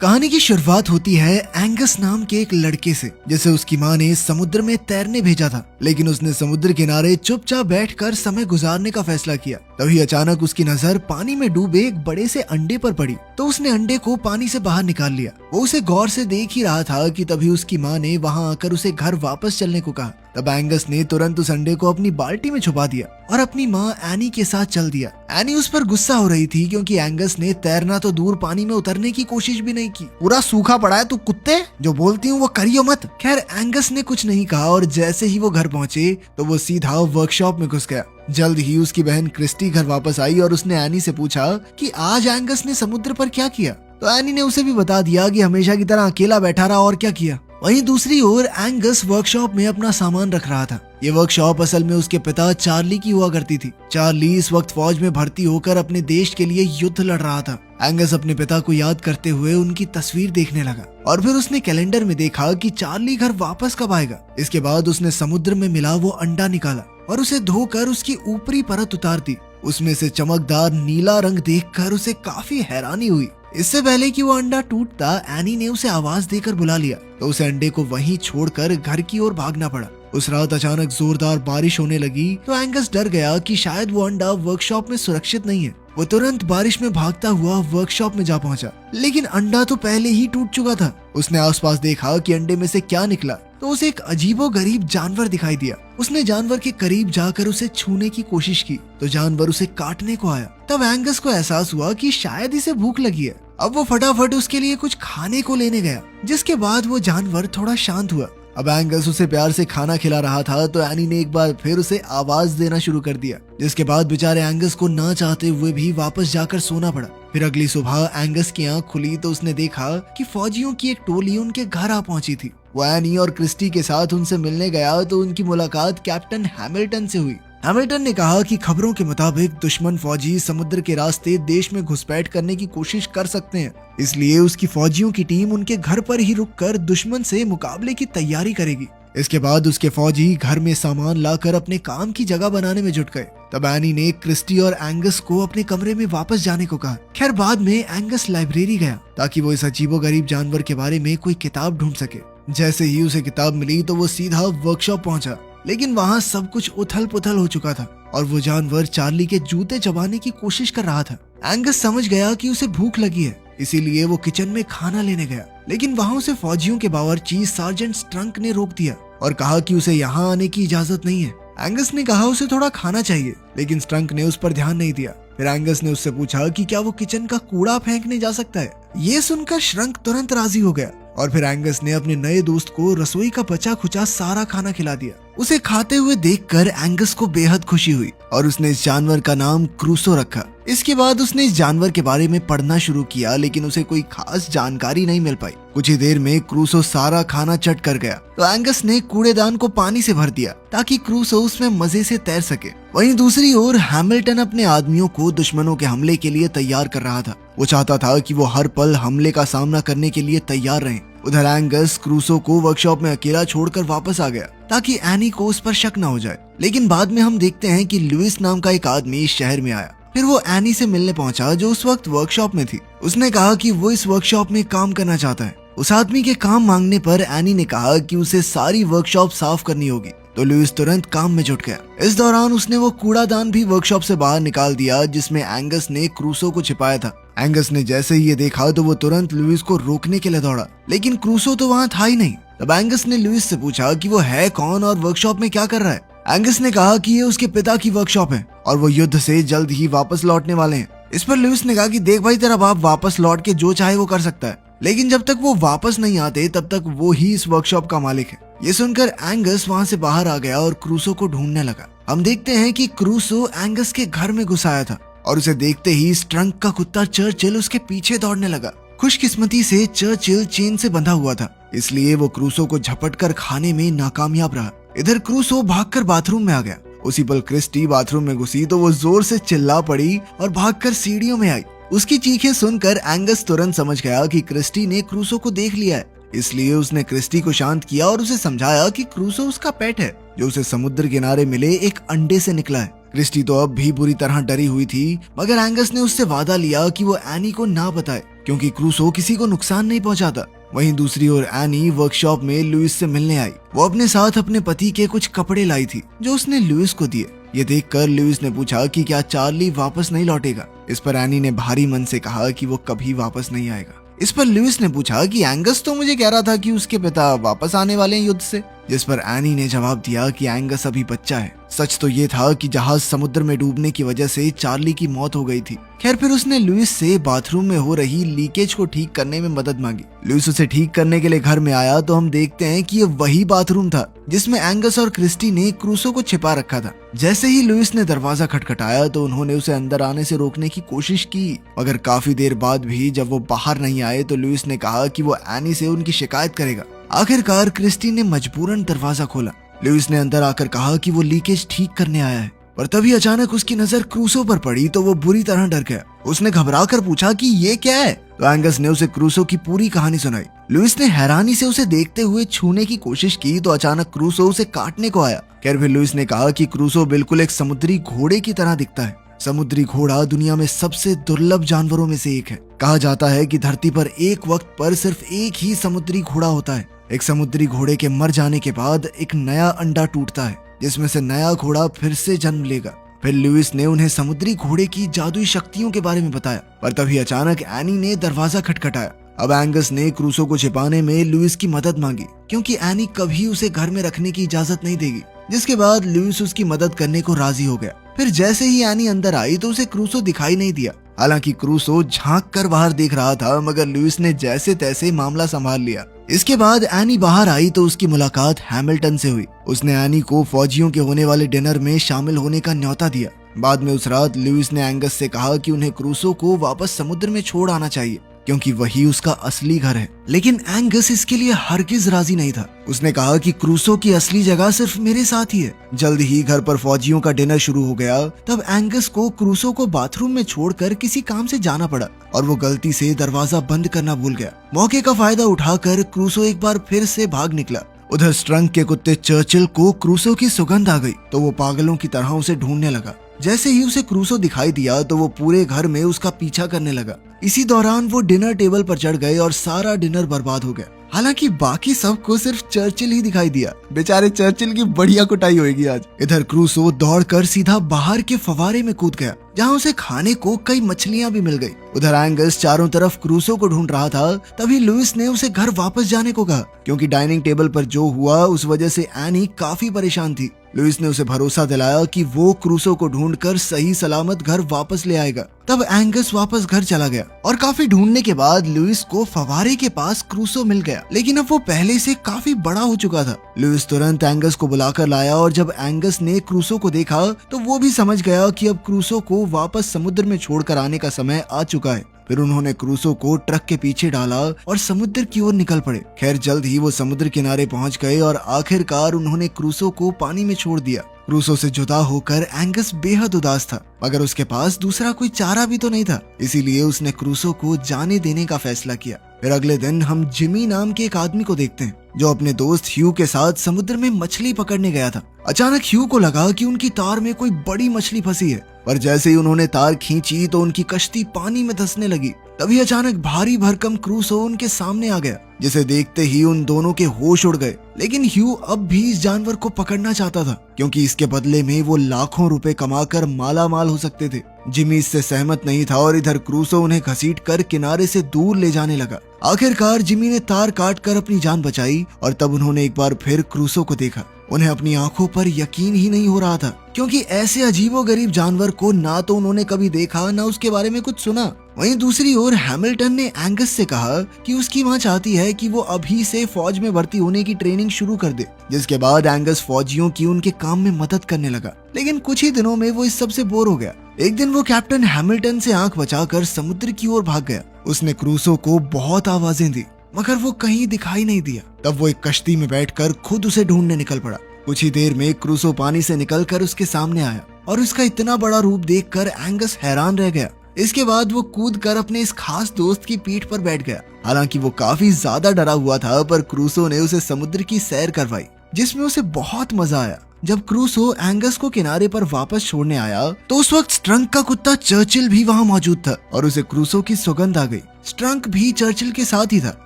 कहानी की शुरुआत होती है एंगस नाम के एक लड़के से, जिसे उसकी माँ ने समुद्र में तैरने भेजा था। लेकिन उसने समुद्र किनारे चुपचाप बैठकर समय गुजारने का फैसला किया। तभी अचानक उसकी नजर पानी में डूबे एक बड़े से अंडे पर पड़ी, तो उसने अंडे को पानी से बाहर निकाल लिया। वो उसे गौर से देख ही रहा था कि तभी उसकी माँ ने वहाँ आकर उसे घर वापस चलने को कहा। तब एंगस ने तुरंत उस अंडे को अपनी बाल्टी में छुपा दिया और अपनी माँ एनी के साथ चल दिया। एनी उस पर गुस्सा हो रही थी क्योंकि एंगस ने तैरना तो दूर पानी में उतरने की कोशिश भी नहीं की। पूरा सूखा पड़ा है तू कुत्ते, जो बोलती हूँ वो करियो मत। खैर एंगस ने कुछ नहीं कहा और जैसे ही वो घर पहुँचे तो वो सीधा वर्कशॉप में घुस गया। जल्द ही उसकी बहन क्रिस्टी घर वापस आई और उसने एनी से पूछा कि आज एंगस ने समुद्र पर क्या किया। तो एनी ने उसे भी बता दिया कि हमेशा की तरह अकेला बैठा रहा और क्या किया। वहीं दूसरी ओर एंगस वर्कशॉप में अपना सामान रख रहा था। ये वर्कशॉप असल में उसके पिता चार्ली की हुआ करती थी। चार्ली इस वक्त फौज में भर्ती होकर अपने देश के लिए युद्ध लड़ रहा था। एंगस अपने पिता को याद करते हुए उनकी तस्वीर देखने लगा और फिर उसने कैलेंडर में देखा कि चार्ली घर वापस कब आएगा। इसके बाद उसने समुद्र में मिला वो अंडा निकाला और उसे धोकर उसकी ऊपरी परत उतार दी। उसमें से चमकदार नीला रंग देखकर उसे काफी हैरानी हुई। इससे पहले कि वो अंडा टूटता, एनी ने उसे आवाज देकर बुला लिया, तो उसे अंडे को वहीं छोड़कर घर की ओर भागना पड़ा। उस रात अचानक जोरदार बारिश होने लगी, तो एंगस डर गया कि शायद वो अंडा वर्कशॉप में सुरक्षित नहीं है। वो तुरंत बारिश में भागता हुआ वर्कशॉप में जा पहुंचा, लेकिन अंडा तो पहले ही टूट चुका था। उसने आसपास देखा कि अंडे में से क्या निकला, तो उसे एक अजीबोगरीब जानवर दिखाई दिया। उसने जानवर के करीब जाकर उसे छूने की कोशिश की, तो जानवर उसे काटने को आया। तब एंगस को एहसास हुआ कि शायद इसे भूख लगी है। अब वो फटाफट उसके लिए कुछ खाने को लेने गया, जिसके बाद वो जानवर थोड़ा शांत हुआ। अब एंगस उसे प्यार से खाना खिला रहा था, तो एनी ने एक बार फिर उसे आवाज देना शुरू कर दिया, जिसके बाद बेचारे एंगस को ना चाहते हुए भी वापस जाकर सोना पड़ा। फिर अगली सुबह एंगस की आंख खुली तो उसने देखा कि फौजियों की एक टोली उनके घर आ पहुंची थी। वो एनी और क्रिस्टी के साथ उनसे मिलने गया तो उनकी मुलाकात कैप्टन हैमिल्टन से हुई। हैमिल्टन ने कहा कि खबरों के मुताबिक दुश्मन फौजी समुद्र के रास्ते देश में घुसपैठ करने की कोशिश कर सकते हैं, इसलिए उसकी फौजियों की टीम उनके घर पर ही रुककर दुश्मन से मुकाबले की तैयारी करेगी। इसके बाद उसके फौजी घर में सामान लाकर अपने काम की जगह बनाने में जुट गए। तब एनी ने क्रिस्टी और एंगस को अपने कमरे में वापस जाने को कहा। खैर बाद में एंगस लाइब्रेरी गया ताकि वो इस अजीबोगरीब जानवर के बारे में कोई किताब ढूंढ सके। जैसे ही उसे किताब मिली तो वो सीधा वर्कशॉप पहुंचा, लेकिन वहाँ सब कुछ उथल पुथल हो चुका था और वो जानवर चार्ली के जूते चबाने की कोशिश कर रहा था। एंगस समझ गया कि उसे भूख लगी है, इसीलिए वो किचन में खाना लेने गया, लेकिन वहाँ उसे फौजियों के बावर्ची सार्जेंट स्ट्रंक ने रोक दिया और कहा कि उसे यहाँ आने की इजाजत नहीं है। एंगस ने कहा उसे थोड़ा खाना चाहिए, लेकिन स्ट्रंक ने उस पर ध्यान नहीं दिया। फिर एंगस ने उससे पूछा कि क्या वो किचन का कूड़ा फेंकने जा सकता है। ये सुनकर श्रंक तुरंत राजी हो गया और फिर एंगस ने अपने नए दोस्त को रसोई का बचा खुचा सारा खाना खिला दिया। उसे खाते हुए देखकर एंगस को बेहद खुशी हुई और उसने इस जानवर का नाम क्रूसो रखा। इसके बाद उसने इस जानवर के बारे में पढ़ना शुरू किया, लेकिन उसे कोई खास जानकारी नहीं मिल पाई। कुछ ही देर में क्रूसो सारा खाना चट कर गया, तो एंगस ने कूड़ेदान को पानी से भर दिया ताकि क्रूसो उसमें मजे से तैर सके। वहीं दूसरी ओर हैमिल्टन अपने आदमियों को दुश्मनों के हमले के लिए तैयार कर रहा था। वो चाहता था कि वो हर पल हमले का सामना करने के लिए तैयार रहें। उधर एंगस क्रूसो को वर्कशॉप में अकेला छोड़कर वापस आ गया ताकि एनी को उस पर शक न हो जाए। लेकिन बाद में हम देखते हैं कि लुइस नाम का एक आदमी शहर में आया। फिर वो एनी से मिलने पहुंचा, जो उस वक्त वर्कशॉप में थी। उसने कहा कि वो इस वर्कशॉप में काम करना चाहता है। उस आदमी के काम मांगने पर एनी ने कहा कि उसे सारी वर्कशॉप साफ करनी होगी, तो लुइस तुरंत काम में जुट गया। इस दौरान उसने वो कूड़ादान भी वर्कशॉप से बाहर निकाल दिया जिसमें एंगस ने क्रूसो को छिपाया था। एंगस ने जैसे ही ये देखा तो वो तुरंत लुइस को रोकने के लिए दौड़ा, लेकिन क्रूसो तो वहाँ था ही नहीं। तब एंगस ने लुइस से पूछा कि वो है कौन और वर्कशॉप में क्या कर रहा है। एंगस ने कहा कि ये उसके पिता की वर्कशॉप है और वो युद्ध से जल्द ही वापस लौटने वाले हैं। इस पर लुइस ने कहा कि देख भाई, तेरा बाप वापस लौट के जो चाहे वो कर सकता है, लेकिन जब तक वो वापस नहीं आते तब तक वो ही इस वर्कशॉप का मालिक है। ये सुनकर एंगस वहाँ से बाहर आ गया और क्रूसो को ढूंढने लगा। हम देखते हैं कि क्रूसो एंगस के घर में घुस आया था और उसे देखते ही स्ट्रंक का कुत्ता चर्चिल उसके पीछे दौड़ने लगा। खुशकिस्मती से चर्चिल चेन से बंधा हुआ था, इसलिए वो क्रूसो को झपटकर खाने में नाकामयाब रहा। इधर क्रूसो भागकर बाथरूम में आ गया। उसी पल क्रिस्टी बाथरूम में घुसी तो वो जोर से चिल्ला पड़ी और भागकर सीढ़ियों में आई। उसकी चीखें सुनकर एंगस तुरंत समझ गया कि क्रिस्टी ने क्रूसो को देख लिया है, इसलिए उसने क्रिस्टी को शांत किया और उसे समझाया कि क्रूसो उसका पेट है, जो उसे समुद्र किनारे मिले एक अंडे से निकला है। क्रिस्टी तो अब भी बुरी तरह डरी हुई थी, मगर एंगस ने उससे वादा लिया कि वो एनी को ना बताए, क्योंकि क्रूसो किसी को नुकसान नहीं पहुंचाता। वहीं दूसरी ओर एनी वर्कशॉप में लुइस से मिलने आई। वो अपने साथ अपने पति के कुछ कपड़े लाई थी जो उसने लुइस को दिए। ये देखकर लुइस ने पूछा कि क्या चार्ली वापस नहीं लौटेगा। इस पर एनी ने भारी मन से कहा कि वो कभी वापस नहीं आएगा। इस पर लुइस ने पूछा कि एंगस तो मुझे कह रहा था कि उसके पिता वापस आने वाले हैं युद्ध से, जिस पर एनी ने जवाब दिया कि एंगस अभी बच्चा है। सच तो ये था कि जहाज समुद्र में डूबने की वजह से चार्ली की मौत हो गई थी। खैर फिर उसने लुइस से बाथरूम में हो रही लीकेज को ठीक करने में मदद मांगी। लुइस उसे ठीक करने के लिए घर में आया तो हम देखते हैं कि ये वही बाथरूम था जिसमें एंगस और क्रिस्टी ने क्रूसो को छिपा रखा था। जैसे ही लुइस ने दरवाजा खटखटाया तो उन्होंने उसे अंदर आने से रोकने की कोशिश की, मगर काफी देर बाद भी जब वो बाहर नहीं आए तो लुइस ने कहा कि वो एनी से उनकी शिकायत करेगा। आखिरकार क्रिस्टी ने मजबूरन दरवाजा खोला। लुइस ने अंदर आकर कहा कि वो लीकेज ठीक करने आया है, पर तभी अचानक उसकी नजर क्रूसो पर पड़ी तो वो बुरी तरह डर गया। उसने घबराकर पूछा कि ये क्या है, तो एंगस ने उसे क्रूसो की पूरी कहानी सुनाई। लुइस ने हैरानी से उसे देखते हुए छूने की कोशिश की तो अचानक क्रूसो उसे काटने को आया। खैर फिर लुइस ने कहा कि क्रूसो बिल्कुल एक समुद्री घोड़े की तरह दिखता है। समुद्री घोड़ा दुनिया में सबसे दुर्लभ जानवरों में से एक है। कहा जाता है कि धरती पर एक वक्त पर सिर्फ एक ही समुद्री घोड़ा होता है। एक समुद्री घोड़े के मर जाने के बाद एक नया अंडा टूटता है जिसमें से नया घोड़ा फिर से जन्म लेगा। फिर लुइस ने उन्हें समुद्री घोड़े की जादुई शक्तियों के बारे में बताया, पर तभी अचानक एनी ने दरवाजा खटखटाया। अब एंगस ने क्रूसो को छिपाने में लुइस की मदद मांगी, क्योंकि एनी कभी उसे घर में रखने की इजाजत नहीं देगी। जिसके बाद लुइस उसकी मदद करने को राजी हो गया। फिर जैसे ही एनी अंदर आई तो उसे क्रूसो दिखाई नहीं दिया। हालांकि क्रूसो झांक कर बाहर देख रहा था, मगर लुइस ने जैसे तैसे मामला संभाल लिया। इसके बाद एनी बाहर आई तो उसकी मुलाकात हैमिल्टन से हुई। उसने एनी को फौजियों के होने वाले डिनर में शामिल होने का न्योता दिया। बाद में उस रात लुइस ने एंगस से कहा कि उन्हें क्रूसो को वापस समुद्र में छोड़ आना चाहिए, क्योंकि वही उसका असली घर है। लेकिन एंगस इसके लिए हरगिज राजी नहीं था। उसने कहा कि क्रूसो की असली जगह सिर्फ मेरे साथ ही है। जल्द ही घर पर फौजियों का डिनर शुरू हो गया। तब एंगस को क्रूसो को बाथरूम में छोड़कर किसी काम से जाना पड़ा और वो गलती से दरवाजा बंद करना भूल गया। मौके का फायदा उठाकर क्रूसो एक बार फिर से भाग निकला। उधर स्ट्रंग के कुत्ते चर्चिल को क्रूसो की सुगंध आ गई तो वो पागलों की तरह उसे ढूंढने लगा। जैसे ही उसे क्रूसो दिखाई दिया तो वो पूरे घर में उसका पीछा करने लगा। इसी दौरान वो डिनर टेबल पर चढ़ गए और सारा डिनर बर्बाद हो गया। हालांकि बाकी सबको सिर्फ चर्चिल ही दिखाई दिया। बेचारे चर्चिल की बढ़िया कुटाई होगी आज। इधर क्रूसो दौड़कर सीधा बाहर के फवारे में कूद गया, जहां उसे खाने को कई मछलियां भी मिल गई। उधर एंगस चारों तरफ क्रूसो को ढूंढ रहा था। तभी लुइस ने उसे घर वापस जाने को कहा, क्योंकि डाइनिंग टेबल पर जो हुआ उस वजह से एनी काफी परेशान थी। लुइस ने उसे भरोसा दिलाया कि वो क्रूसो को ढूंढकर सही सलामत घर वापस ले आएगा। तब एंगस वापस घर चला गया और काफी ढूंढने के बाद लुइस को फवारे के पास क्रूसो मिल गया, लेकिन अब वो पहले से काफी बड़ा हो चुका था। लुइस तुरंत एंगस को बुलाकर लाया और जब एंगस ने क्रूसो को देखा तो वो भी समझ गया कि अब क्रूसो को वापस समुद्र में छोड़कर आने का समय आ चुका है। फिर उन्होंने क्रूसो को ट्रक के पीछे डाला और समुद्र की ओर निकल पड़े। खैर जल्द ही वो समुद्र किनारे पहुंच गए और आखिरकार उन्होंने क्रूसो को पानी में छोड़ दिया। क्रूसो से जुदा होकर एंगस बेहद उदास था, मगर उसके पास दूसरा कोई चारा भी तो नहीं था। इसीलिए उसने क्रूसो को जाने देने का फैसला किया। फिर अगले दिन हम जिमी नाम के एक आदमी को देखते हैं, जो अपने दोस्त ह्यू के साथ समुद्र में मछली पकड़ने गया था। अचानक ह्यू को लगा कि उनकी तार में कोई बड़ी मछली फंसी है, पर जैसे ही उन्होंने तार खींची तो उनकी कश्ती पानी में धंसने लगी। तभी अचानक भारी भरकम क्रूसो उनके सामने आ गया, जिसे देखते ही उन दोनों के होश उड़ गए। लेकिन ह्यू अब भी इस जानवर को पकड़ना चाहता था, क्योंकि इसके बदले में वो लाखों रुपए कमाकर माला माल हो सकते थे। जिमी इससे सहमत नहीं था और इधर क्रूसो उन्हें घसीटकर किनारे से दूर ले जाने लगा। आखिरकार जिमी ने तार काटकर अपनी जान बचाई और तब उन्होंने एक बार फिर क्रूसो को देखा। उन्हें अपनी आंखों पर यकीन ही नहीं हो रहा था, क्योंकि ऐसे अजीबोगरीब जानवर को ना तो उन्होंने कभी देखा ना उसके बारे में कुछ सुना। वहीं दूसरी ओर हैमिल्टन ने एंगस से कहा कि उसकी मां चाहती है कि वो अभी से फौज में भर्ती होने की ट्रेनिंग शुरू कर दे, जिसके बाद एंगस फौजियों की उनके काम में मदद करने लगा। लेकिन कुछ ही दिनों में वो इस सब से बोर हो गया। एक दिन वो कैप्टन हैमिल्टन से आंख बचाकर समुद्र की ओर भाग गया। उसने क्रूसो को बहुत आवाजें दी, मगर वो कहीं दिखाई नहीं दिया। तब वो एक कश्ती में बैठकर खुद उसे ढूंढने निकल पड़ा। कुछ ही देर में क्रूसो पानी से निकलकर उसके सामने आया और उसका इतना बड़ा रूप देखकर एंगस हैरान रह गया। इसके बाद वो कूदकर अपने इस खास दोस्त की पीठ पर बैठ गया। हालांकि वो काफी ज्यादा डरा हुआ था, पर क्रूसो ने उसे समुद्र की सैर करवाई, जिसमें उसे बहुत मजा आया। जब क्रूसो एंगस को किनारे पर वापस छोड़ने आया तो उस वक्त स्ट्रंक का कुत्ता चर्चिल भी वहाँ मौजूद था और उसे क्रूसो की सुगंध आ गई। स्ट्रंक भी चर्चिल के साथ ही था,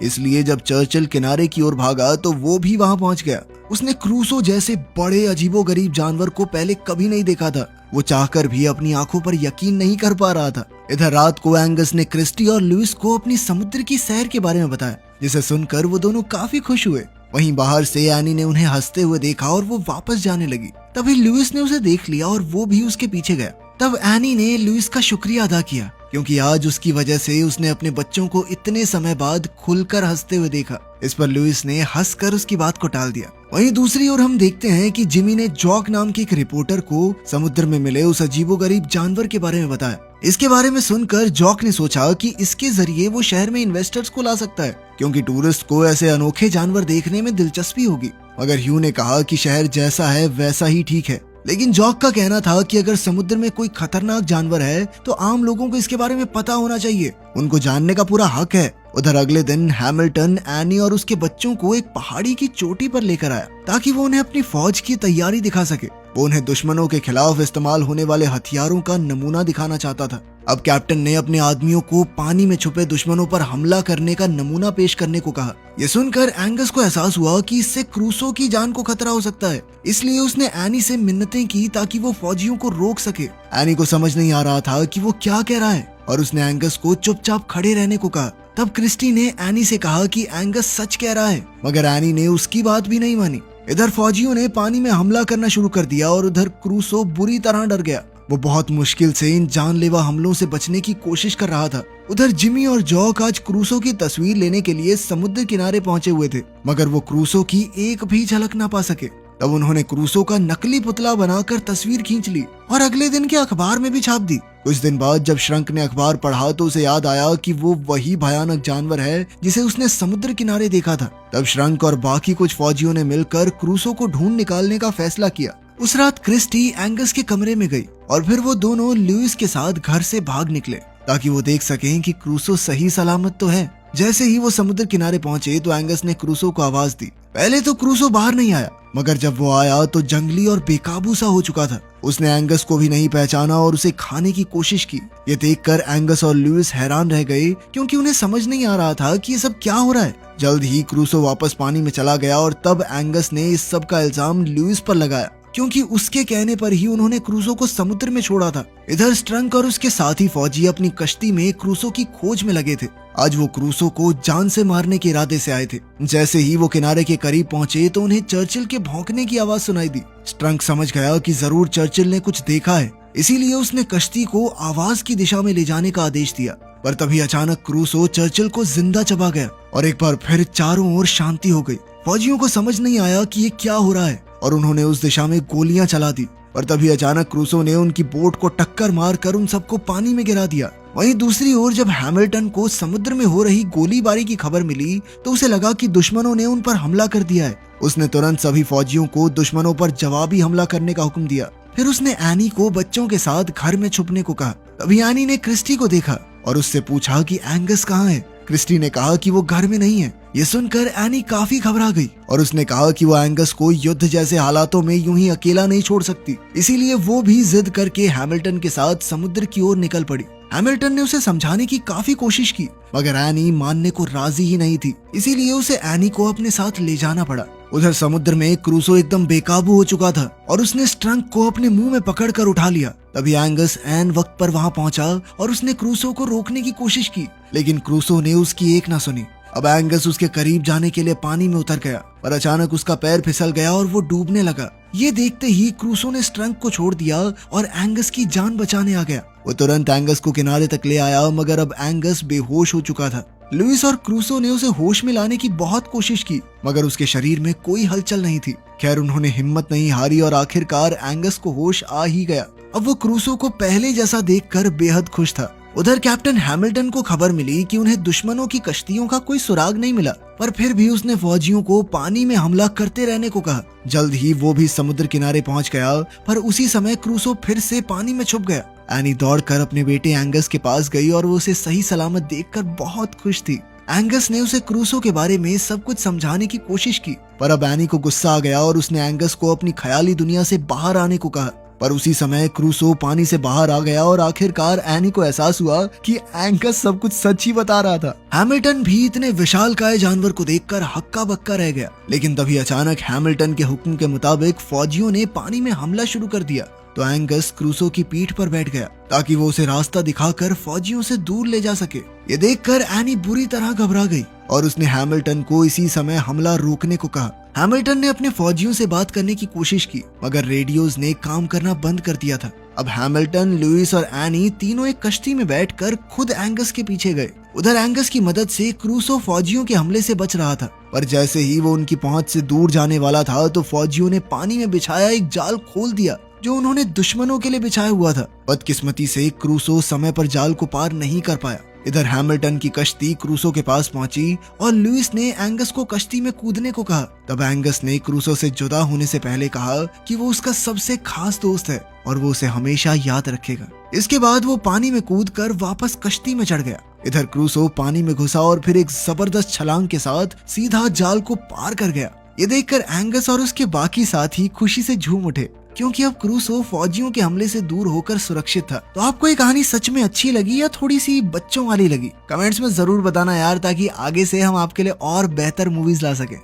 इसलिए जब चर्चिल किनारे की ओर भागा तो वो भी वहाँ पहुँच गया। उसने क्रूसो जैसे बड़े अजीबोगरीब जानवर को पहले कभी नहीं देखा था। वो चाहकर भी अपनी आंखों पर यकीन नहीं कर पा रहा था। इधर रात को एंगस ने क्रिस्टी और लुइस को अपनी समुद्र की सैर के बारे में बताया, जिसे सुनकर वो दोनों काफी खुश हुए। वहीं बाहर से एनी ने उन्हें हंसते हुए देखा और वो वापस जाने लगी। तभी लुइस ने उसे देख लिया और वो भी उसके पीछे गया। तब एनी ने लुइस का शुक्रिया अदा किया, क्योंकि आज उसकी वजह से उसने अपने बच्चों को इतने समय बाद खुलकर हंसते हुए देखा। इस पर लुइस ने हंसकर उसकी बात को टाल दिया। वहीं दूसरी ओर हम देखते हैं कि जिमी ने जॉक नाम के एक रिपोर्टर को समुद्र में मिले उस अजीबोगरीब जानवर के बारे में बताया। इसके बारे में सुनकर जॉक ने सोचा कि इसके जरिए वो शहर में इन्वेस्टर्स को ला सकता है, क्योंकि टूरिस्ट को ऐसे अनोखे जानवर देखने में दिलचस्पी होगी। मगर ह्यू ने कहा कि शहर जैसा है वैसा ही ठीक है। लेकिन जॉक का कहना था कि अगर समुद्र में कोई खतरनाक जानवर है तो आम लोगों को इसके बारे में पता होना चाहिए, उनको जानने का पूरा हक है। उधर अगले दिन हैमिल्टन एनी और उसके बच्चों को एक पहाड़ी की चोटी पर लेकर आया ताकि वो उन्हें अपनी फौज की तैयारी दिखा सके। वो उन्हें दुश्मनों के खिलाफ इस्तेमाल होने वाले हथियारों का नमूना दिखाना चाहता था। अब कैप्टन ने अपने आदमियों को पानी में छुपे दुश्मनों पर हमला करने का नमूना पेश करने को कहा। ये सुनकर एंगस को एहसास हुआ कि इससे क्रूसो की जान को खतरा हो सकता है, इसलिए उसने एनी से मिन्नतें की ताकि वो फौजियों को रोक सके। एनी को समझ नहीं आ रहा था कि वो क्या कह रहा है और उसने एंगस को चुपचाप खड़े रहने को कहा। तब क्रिस्टी ने एनी से कहा कि एंगस सच कह रहा है, मगर एनी ने उसकी बात भी नहीं मानी। इधर फौजियों ने पानी में हमला करना शुरू कर दिया और उधर क्रूसो बुरी तरह डर गया। वो बहुत मुश्किल से इन जानलेवा हमलों से बचने की कोशिश कर रहा था। उधर जिमी और जॉक आज क्रूसो की तस्वीर लेने के लिए समुद्र किनारे पहुंचे हुए थे, मगर वो क्रूसो की एक भी झलक ना पा सके। तब उन्होंने क्रूसो का नकली पुतला बनाकर तस्वीर खींच ली और अगले दिन के अखबार में भी छाप दी। कुछ दिन बाद जब श्रंक ने अखबार पढ़ा तो उसे याद आया कि वो वही भयानक जानवर है जिसे उसने समुद्र किनारे देखा था। तब श्रंक और बाकी कुछ फौजियों ने मिलकर क्रूसो को ढूंढ निकालने का फैसला किया। उस रात क्रिस्टी एंगस के कमरे में गई और फिर वो दोनों लुइस के साथ घर से भाग निकले ताकि वो देख सकें कि क्रूसो सही सलामत तो है। जैसे ही वो समुद्र किनारे पहुंचे तो एंगस ने क्रूसो को आवाज दी। पहले तो क्रूसो बाहर नहीं आया, मगर जब वो आया तो जंगली और बेकाबू सा हो चुका था। उसने एंगस को भी नहीं पहचाना और उसे खाने की कोशिश की। ये देखकर एंगस और लुइस हैरान रह गए, क्योंकि उन्हें समझ नहीं आ रहा था कि ये सब क्या हो रहा है। जल्द ही क्रूसो वापस पानी में चला गया और तब एंगस ने इस सब का इल्जाम लुइस पर लगाया, क्योंकि उसके कहने पर ही उन्होंने क्रूसो को समुद्र में छोड़ा था। इधर स्ट्रंक और उसके साथी फौजी अपनी कश्ती में क्रूसो की खोज में लगे थे। आज वो क्रूसो को जान से मारने के इरादे से आए थे। जैसे ही वो किनारे के करीब पहुंचे तो उन्हें चर्चिल के भौंकने की आवाज सुनाई दी। स्ट्रंक समझ गया कि जरूर चर्चिल ने कुछ देखा है, इसीलिए उसने कश्ती को आवाज की दिशा में ले जाने का आदेश दिया। पर तभी अचानक क्रूसो चर्चिल को जिंदा चबा गया और एक बार फिर चारों ओर शांति हो गई। फौजियों को समझ नहीं आया कि ये क्या हो रहा है और उन्होंने उस दिशा में गोलियां चला दी। पर तभी अचानक क्रूसो ने उनकी बोट को टक्कर मारकर उन सबको पानी में गिरा दिया। वहीं दूसरी ओर जब हैमिल्टन को समुद्र में हो रही गोलीबारी की खबर मिली तो उसे लगा कि दुश्मनों ने उन पर हमला कर दिया है। उसने तुरंत सभी फौजियों को दुश्मनों पर जवाबी हमला करने का हुक्म दिया। फिर उसने एनी को बच्चों के साथ घर में छुपने को कहा। तभी एनी ने क्रिस्टी को देखा और उससे पूछा कि एंगस कहाँ है। क्रिस्टी ने कहा कि वो घर में नहीं है। ये सुनकर एनी काफी घबरा गई और उसने कहा कि वो एंगस को युद्ध जैसे हालातों में यूं ही अकेला नहीं छोड़ सकती, इसीलिए वो भी जिद करके हैमिल्टन के साथ समुद्र की ओर निकल पड़ी। हैमिल्टन ने उसे समझाने की काफी कोशिश की, मगर एनी मानने को राजी ही नहीं थी, इसीलिए उसे एनी को अपने साथ ले जाना पड़ा। उधर समुद्र में क्रूसो एकदम बेकाबू हो चुका था और उसने स्ट्रंक को अपने मुंह में पकड़कर उठा लिया। तभी एंगस ऐन वक्त पर वहां पहुंचा और उसने क्रूसो को रोकने की कोशिश की, लेकिन क्रूसो ने उसकी एक ना सुनी। अब एंगस उसके करीब जाने के लिए पानी में उतर गया, पर अचानक उसका पैर फिसल गया और वो डूबने लगा। ये देखते ही क्रूसो ने स्ट्रंक को छोड़ दिया और एंगस की जान बचाने आ गया। वो तुरंत एंगस को किनारे तक ले आया, मगर अब एंगस बेहोश हो चुका था। लुइस और क्रूसो ने उसे होश में लाने की बहुत कोशिश की, मगर उसके शरीर में कोई हलचल नहीं थी। खैर, उन्होंने हिम्मत नहीं हारी और आखिरकार एंगस को होश आ ही गया। अब वो क्रूसो को पहले जैसा देखकर बेहद खुश था। उधर कैप्टन हैमिल्टन को खबर मिली कि उन्हें दुश्मनों की कश्तियों का कोई सुराग नहीं मिला, पर फिर भी उसने फौजियों को पानी में हमला करते रहने को कहा। जल्द ही वो भी समुद्र किनारे पहुंच गया, पर उसी समय क्रूसो फिर से पानी में छुप गया। एनी दौड़कर अपने बेटे एंगस के पास गई और वो उसे सही सलामत देखकर बहुत खुश थी। एंगस ने उसे क्रूसो के बारे में सब कुछ समझाने की कोशिश की, पर अब एनी को गुस्सा आ गया और उसने एंगस को अपनी ख्याली दुनिया से बाहर आने को कहा। पर उसी समय क्रूसो पानी से बाहर आ गया और आखिरकार एनी को एहसास हुआ कि एंगस सब कुछ सच ही बता रहा था। हैमिल्टन भी इतने विशालकाय जानवर को देखकर हक्का बक्का रह गया, लेकिन तभी अचानक हैमिल्टन के हुक्म के मुताबिक फौजियों ने पानी में हमला शुरू कर दिया। तो एंगस क्रूसो की पीठ पर बैठ गया ताकि वो उसे रास्ता दिखाकर फौजियों से दूर ले जा सके। ये देखकर एनी बुरी तरह घबरा गई और उसने हैमिल्टन को इसी समय हमला रोकने को कहा। हैमिल्टन ने अपने फौजियों से बात करने की कोशिश की, मगर रेडियोज ने काम करना बंद कर दिया था। अब हैमिल्टन, लुइस और एनी तीनों एक कश्ती में बैठकर खुद एंगस के पीछे गए। उधर एंगस की मदद से क्रूसो फौजियों के हमले से बच रहा था, पर जैसे ही वो उनकी पहुंच से दूर जाने वाला था तो फौजियों ने पानी में बिछाया एक जाल खोल दिया जो उन्होंने दुश्मनों के लिए बिछाया हुआ था। बदकिस्मती से क्रूसो समय पर जाल को पार नहीं कर पाया। इधर हैमिल्टन की कश्ती क्रूसो के पास पहुंची और लुइस ने एंगस को कश्ती में कूदने को कहा। तब एंगस ने क्रूसो से जुदा होने से पहले कहा कि वो उसका सबसे खास दोस्त है और वो उसे हमेशा याद रखेगा। इसके बाद वो पानी में कूदकर वापस कश्ती में चढ़ गया। इधर क्रूसो पानी में घुसा और फिर एक जबरदस्त छलांग के साथ सीधा जाल को पार कर गया। ये देखकर एंगस और उसके बाकी साथी खुशी से झूम उठे, क्योंकि अब क्रूसो फौजियों के हमले से दूर होकर सुरक्षित था। तो आपको ये कहानी सच में अच्छी लगी या थोड़ी सी बच्चों वाली लगी? कमेंट्स में जरूर बताना यार, ताकि आगे से हम आपके लिए और बेहतर मूवीज ला सके।